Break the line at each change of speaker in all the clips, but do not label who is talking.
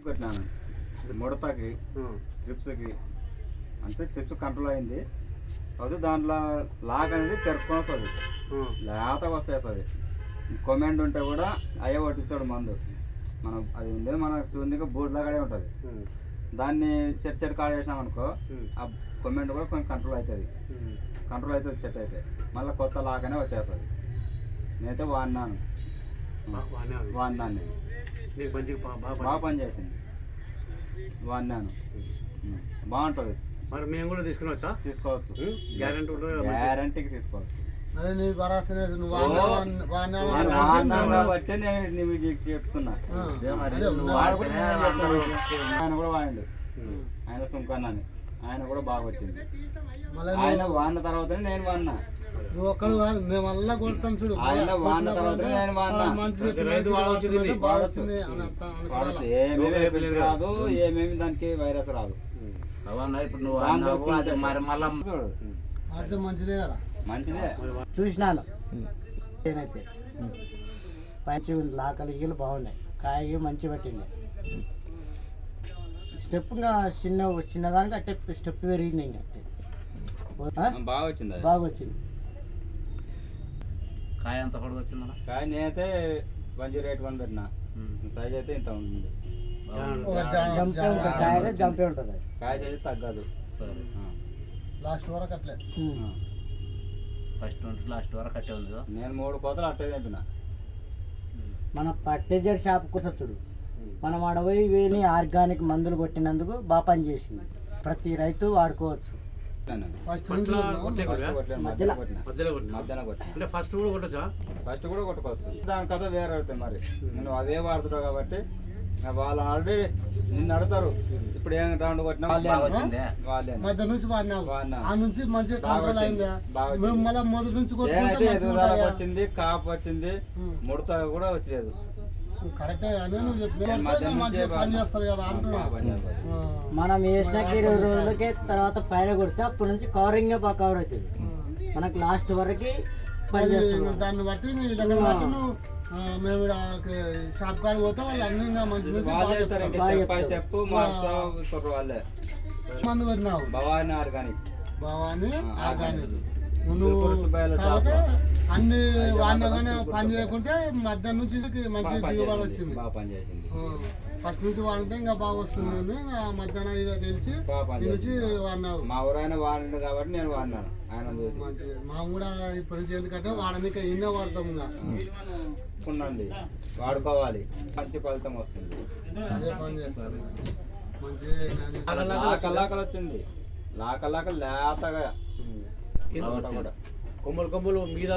పెట్టినాను ముడతకి ట్రిప్స్కి అంటే ట్రిప్స్ కంట్రోల్ అయింది. అది దాంట్లో లాగ్ అనేది తెరుపుకొని వస్తుంది, లేతగా వస్తుంది. కొమెండ్ ఉంటే కూడా అయ్యే పట్టిస్తాడు మందు. మనం అది ఉండేది మన చూడగా బోర్డులాగానే ఉంటుంది. దాన్ని సెట్ కాడ చేసినాం అనుకో ఆ కొమెండ్ కూడా కొంచెం కంట్రోల్ అవుతుంది. సెట్ అయితే మళ్ళీ కొత్త లాగానే వచ్చేస్తుంది. నేనైతే వాడినాను బాగా పనిచేసింది. వాడినాను బాగుంటుంది.
మరి మేము కూడా
తీసుకోవచ్చు. గ్యారంటీకి తీసుకోవచ్చు. కాబట్టి నేను చెప్తున్నా. ఆయన కూడా వాడిండు, ఆయన సుంకన్నాని, ఆయన కూడా బాగా వచ్చింది. ఆయన వాడిన తర్వాత నేను వాడినా.
నువ్వు ఒక్కడు కాదు, మేము అల్లా కొడతాం చూడు.
ఆయన వాడిన తర్వాత నేను వాడినా. ఏమేమి రాదు, ఏమేమి దానికి వైరస్ రాదు.
అర్థం మంచిదే కదా.
మంచిదే
చూసినాను. నేనైతే మంచి లాకలు గీలు బాగున్నాయి, కాయ మంచి పట్టింది. స్టెప్ చిన్నదానికి అట్టే స్టెప్ పెరిగింది.
బాగా వచ్చింది.
కాయ అంత పొడవు వచ్చిందా?
కాయ నేనైతే 108 పెట్టినా. సైజ్ అయితే ఇంత ఉంది.
జంపే ఉంటుంది.
కాయ చేసి తగ్గదు.
లాస్ట్ వరకు అట్లే
ఫస్ట్ నుంచి లాస్ట్ వరకు అట్టే ఉంది.
నేను 3 కోతలు అట్టే తెంపిన.
మన పట్టేజర్ షాప్కి వస్తాడు. మనం అడవి వేని ఆర్గానిక్ మందులు కొట్టినందుకు బాగా పని చేసింది. ప్రతి రైతు వాడుకోవచ్చు.
ఫస్ట్
కూడా కొట్టుకోవచ్చు. దాని కథ వేరే అవుతుంది. మరి నువ్వు అదే వాడుతున్నావు కాబట్టి వాళ్ళు ఆల్రెడీ నిన్ను అడుగుతారు. ఇప్పుడు ఏం రౌండ్ కొట్టినా
మధ్య నుంచి ఆ నుంచి మంచిగా కంట్రోల్ అయిందా? మొదటి నుంచి
వచ్చింది, కాపు వచ్చింది, ముడత కూడా వచ్చలేదు.
కరెక్టే కానీ నువ్వు చెప్పి పని చేస్తారు కదా అంటున్నా.
మనం వేసిన 20 రోజులకే తర్వాత పైన కొడితే అప్పటి నుంచి కవరింగ్ బాగా కవర్ అవుతుంది. మనకు లాస్ట్ వరకు
దాన్ని బట్టి నీ దగ్గర బట్టి నువ్వు మేము షాప్ కాడికి పోతే వాళ్ళు అన్ని మంచి మందు కొట్టినావు. భవానీ ఆర్గానిక్ తర్వాత అన్ని వాడినాగానే పని చేయకుంటే మధ్యాహ్నం నుంచి మంచి దిగుబడి వచ్చింది. ఫస్ట్ నుంచి వాడితే ఇంకా బాగా వస్తుంది. మధ్యాహ్నం ఇలా తెలిసి నుంచి వాడినావు.
మా ఊరైనా వాడినాడు కాబట్టి నేను వాడినాను. ఆయన
మా కూడా ఇప్పటి నుంచి ఎందుకంటే వాడనికి ఇన్నే వాడతాం.
ఉండండి, వాడుకోవాలి, మంచి ఫలితం వస్తుంది.
అదే పని చేస్తారు.
లాకలాకలు వచ్చింది, లాకలాకలు లేతగా
కొమ్మలు మీద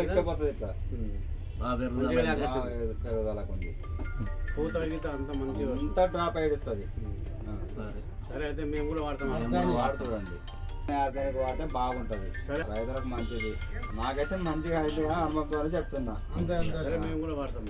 ఎక్కిపోతుంది. ఇట్లా పెరుగుదలకుంది. అంతా డ్రాప్ అయ్యిస్తుంది.
సరే అయితే మేము కూడా
వాడుతుండండి. ఆర్గానిక్ వాడితే బాగుంటుంది, రైతులకు మంచిది. నాకైతే మంచిగా అయితే అనుభవం చెప్తున్నా.
అంతే
మేము కూడా వాడతాం.